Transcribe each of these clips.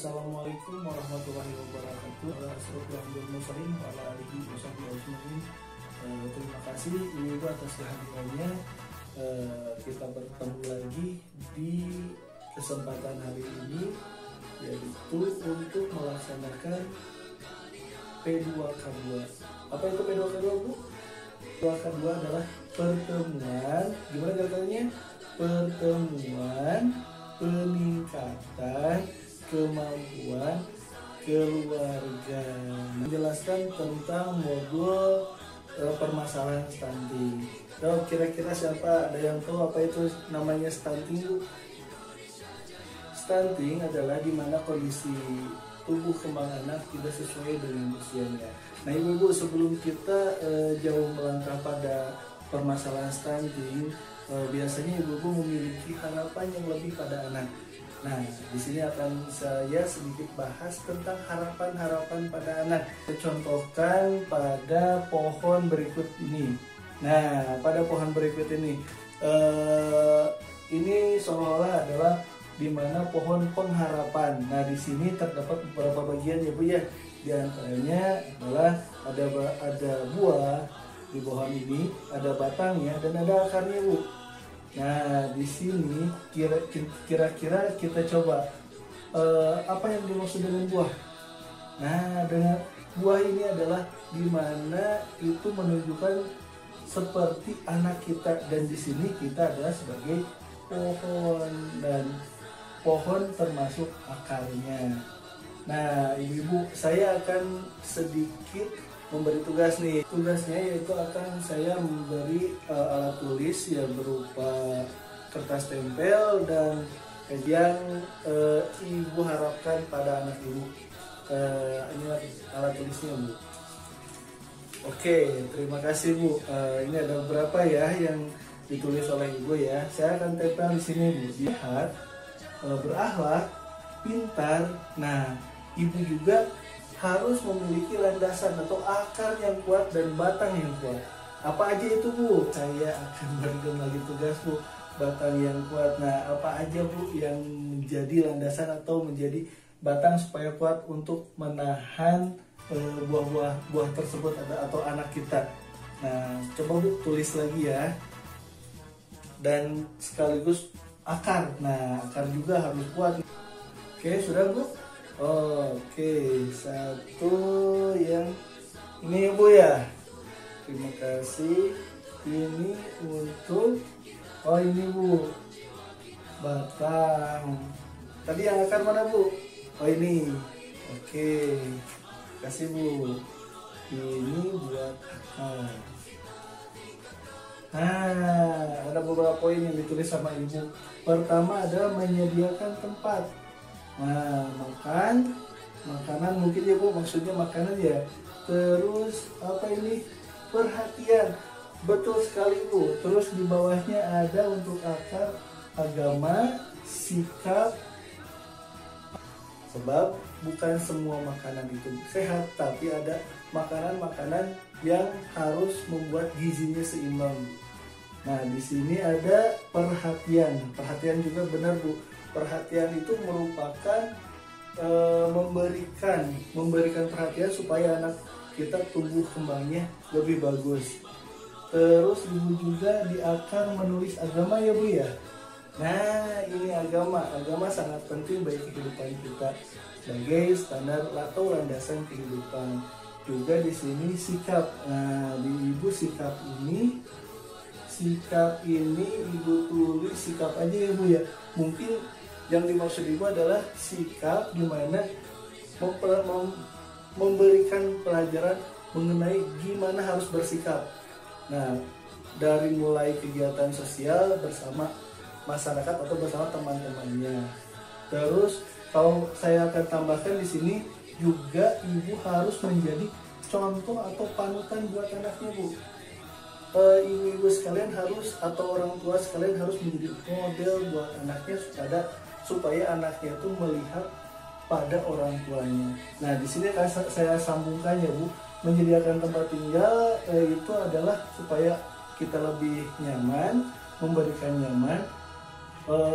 Assalamualaikum warahmatullahi wabarakatuh. Terima kasih Ibu atas kehadirannya. Kita bertemu lagi di kesempatan hari ini, yaitu untuk melaksanakan P2K2. Apa itu P2K2, Bu? P2K2 adalah pertemuan, gimana katanya? Pertemuan peningkatan kemampuan keluarga, menjelaskan tentang modul permasalahan stunting. Kalau kira-kira siapa ada yang tahu apa itu namanya stunting, Bu? Stunting adalah di mana kondisi tubuh kembang anak tidak sesuai dengan usianya. Nah, Ibu-ibu, sebelum kita jauh melangkah pada permasalahan stunting, biasanya ibu-ibu memiliki harapan yang lebih pada anak. Nah, di sini akan saya sedikit bahas tentang harapan-harapan pada anak. Saya contohkan pada pohon berikut ini. Nah, pada pohon berikut ini seolah-olah adalah di mana pohon pengharapan. Nah, di sini terdapat beberapa bagian ya, Bu ya. Di antaranya adalah ada buah di pohon ini, ada batangnya dan ada akarnya, Bu. Nah, di sini kira-kira kita coba apa yang dimaksud dengan buah. Nah, dengan buah ini adalah di mana itu menunjukkan seperti anak kita, dan di sini kita adalah sebagai pohon, dan pohon termasuk akarnya. Nah, ibu-ibu, saya akan sedikit memberi tugas nih. Tugasnya yaitu akan saya memberi alat tulis yang berupa kertas tempel dan yang ibu harapkan pada anak ibu. Inilah alat tulisnya, Bu. Oke, terima kasih, Bu. Ini ada beberapa ya yang ditulis oleh ibu ya. Saya akan tempel di sini, Bu. Lihat, berakhlak, pintar. Nah, ibu juga harus memiliki landasan atau akar yang kuat dan batang yang kuat. Apa aja itu, Bu? Saya akan berikan lagi tugas, Bu. Batang yang kuat. Nah, apa aja, Bu, yang menjadi landasan atau menjadi batang supaya kuat untuk menahan buah tersebut atau anak kita. Nah, coba, Bu, tulis lagi ya. Dan sekaligus akar. Nah, akar juga harus kuat. Oke, sudah, Bu? Oke, satu yang ini, Bu ya. Terima kasih. Ini untuk ini, Bu, batang. Tadi yang akar mana, Bu? Ini. Oke, kasih, Bu. Ini buat akar. Nah, ada beberapa poin yang ditulis sama ibu. Pertama adalah menyediakan tempat. Nah, makanan mungkin ya, Bu, maksudnya makanan ya. Terus apa ini? Perhatian. Betul sekali, Bu. Terus di bawahnya ada untuk akar, agama, sikap. Sebab bukan semua makanan itu sehat, tapi ada makanan-makanan yang harus membuat gizinya seimbang, Bu. Nah, di sini ada perhatian. Perhatian juga benar, Bu. Perhatian itu merupakan memberikan perhatian supaya anak kita tumbuh kembangnya lebih bagus. Terus ibu juga di akar menulis agama ya, Bu ya. Nah, ini agama sangat penting bagi kehidupan kita sebagai standar atau landasan kehidupan. Juga di sini sikap. Nah, di ibu sikap ini ibu tulis sikap aja ya, Bu ya. Mungkin yang dimaksud ibu adalah sikap di mana memberikan pelajaran mengenai gimana harus bersikap. Nah, dari mulai kegiatan sosial bersama masyarakat atau bersama teman-temannya. Terus kalau saya akan tambahkan di sini juga ibu harus menjadi contoh atau panutan buat anaknya, Bu. Ibu-ibu sekalian harus atau orang tua sekalian harus menjadi model buat anaknya supaya anaknya itu melihat pada orang tuanya. Nah, di sini saya sambungkan ya, Bu. Menyediakan tempat tinggal itu adalah supaya kita lebih nyaman, memberikan nyaman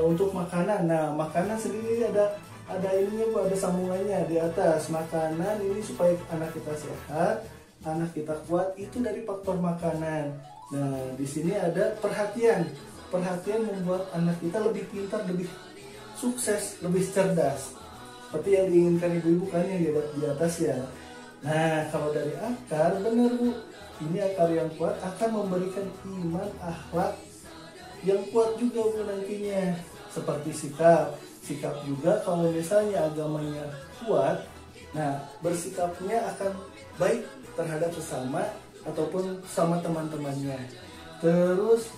untuk makanan. Nah, makanan sendiri ada ada ininya Bu, ada sambungannya di atas. Makanan ini supaya anak kita sehat, anak kita kuat, itu dari faktor makanan. Nah, di sini ada perhatian. Perhatian membuat anak kita lebih pintar, lebih sukses, lebih cerdas. Seperti yang diinginkan ibu-ibu kan yang di atas ya. Nah, kalau dari akar, benar Bu, ini akar yang kuat akan memberikan iman, akhlak yang kuat juga Bu nantinya. Seperti sikap juga kalau misalnya agamanya kuat, nah bersikapnya akan baik terhadap sesama ataupun sama teman-temannya. Terus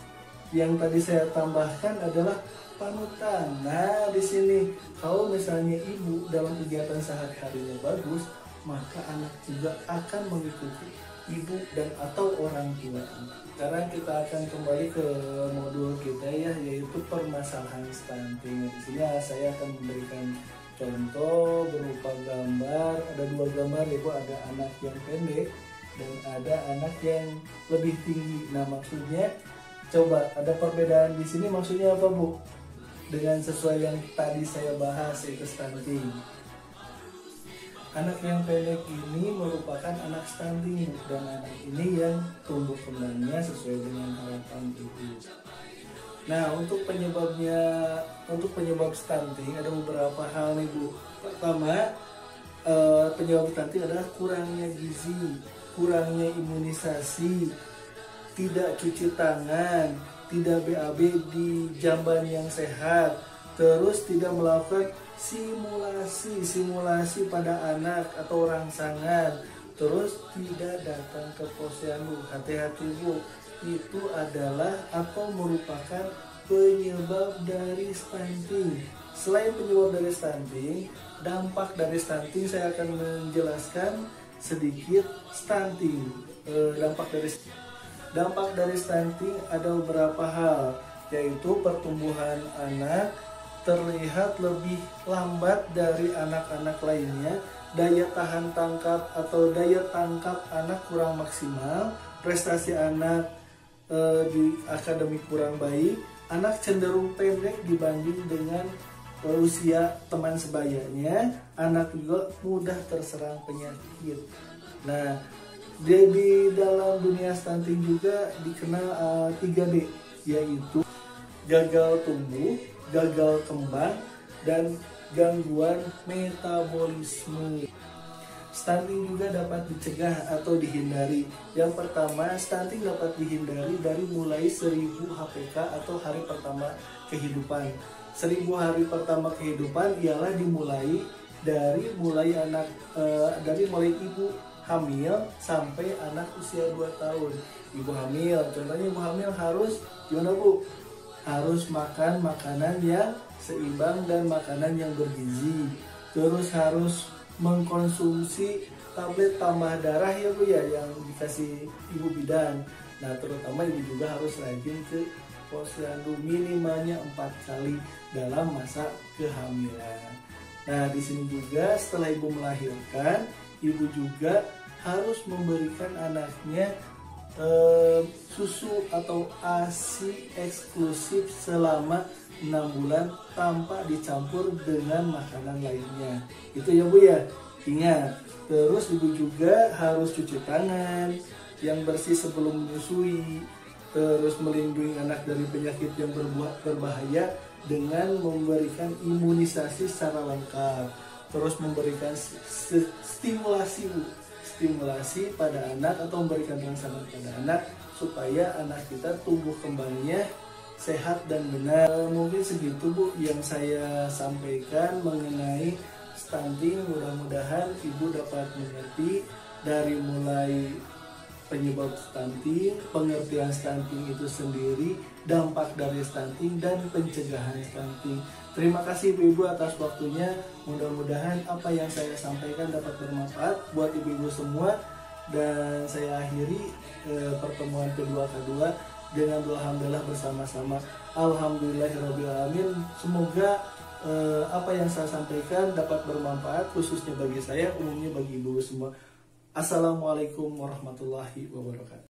yang tadi saya tambahkan adalah panutan. Nah, di sini kalau misalnya ibu dalam kegiatan sehari-harinya bagus, maka anak juga akan mengikuti ibu dan atau orang tua. Sekarang kita akan kembali ke modul kita ya, yaitu permasalahan stunting. Di sini saya akan memberikan contoh berupa gambar. Ada dua gambar yaitu ada anak yang pendek dan ada anak yang lebih tinggi. Nah, maksudnya coba ada perbedaan di sini, maksudnya apa Bu? Dengan sesuai yang tadi saya bahas, yaitu stunting. Anak yang pendek ini merupakan anak stunting dan anak ini yang tumbuh kembangnya sesuai dengan harapan ibu. Nah, untuk penyebab stunting ada beberapa hal nih Bu. Pertama, penyebab stunting adalah kurangnya gizi, kurangnya imunisasi, tidak cuci tangan, tidak BAB di jamban yang sehat, terus tidak melakukan simulasi pada anak atau rangsangan, terus tidak datang ke posyandu. Hati-hati Bu, itu adalah atau merupakan penyebab dari stunting. Selain penyebab dari stunting, dampak dari stunting saya akan menjelaskan sedikit stunting. Dampak dari stunting ada beberapa hal, yaitu pertumbuhan anak terlihat lebih lambat dari anak-anak lainnya, daya tahan tangkap atau daya tangkap anak kurang maksimal, prestasi anak di akademik kurang baik, anak cenderung pendek dibanding dengan usia teman sebayanya, anak juga mudah terserang penyakit. Nah, di dalam dunia stunting juga dikenal 3D, yaitu gagal tumbuh, gagal kembang, dan gangguan metabolisme. Stunting juga dapat dicegah atau dihindari. Yang pertama, stunting dapat dihindari dari mulai 1000 HPK atau hari pertama kehidupan. 1000 hari pertama kehidupan ialah dimulai dari mulai ibu hamil sampai anak usia 2 tahun. Ibu hamil, contohnya ibu hamil harus gimana Bu? Harus makan makanan yang seimbang dan makanan yang bergizi. Terus harus mengkonsumsi tablet tambah darah ya Bu ya, yang dikasih ibu bidan. Nah, terutama ibu juga harus rajin ke posyandu minimalnya 4 kali dalam masa kehamilan. Nah, di sini juga setelah ibu melahirkan, ibu juga harus memberikan anaknya susu atau ASI eksklusif selama 6 bulan tanpa dicampur dengan makanan lainnya. Itu ya Bu ya, ingat. Terus ibu juga harus cuci tangan yang bersih sebelum menyusui, terus melindungi anak dari penyakit yang berbahaya dengan memberikan imunisasi secara lengkap, terus memberikan stimulasi pada anak atau memberikan rangsangan pada anak supaya anak kita tumbuh kembangnya sehat dan benar. Mungkin segitu Bu yang saya sampaikan mengenai stunting. Mudah-mudahan ibu dapat mengerti dari mulai penyebab stunting, pengertian stunting itu sendiri, dampak dari stunting, dan pencegahan stunting. Terima kasih ibu-ibu atas waktunya. Mudah-mudahan apa yang saya sampaikan dapat bermanfaat buat ibu-ibu semua. Dan saya akhiri pertemuan kedua dengan doa alhamdulillah bersama-sama. Alhamdulillahirrahmanirrahim. Semoga apa yang saya sampaikan dapat bermanfaat, khususnya bagi saya, umumnya bagi ibu semua. Assalamualaikum warahmatullahi wabarakatuh.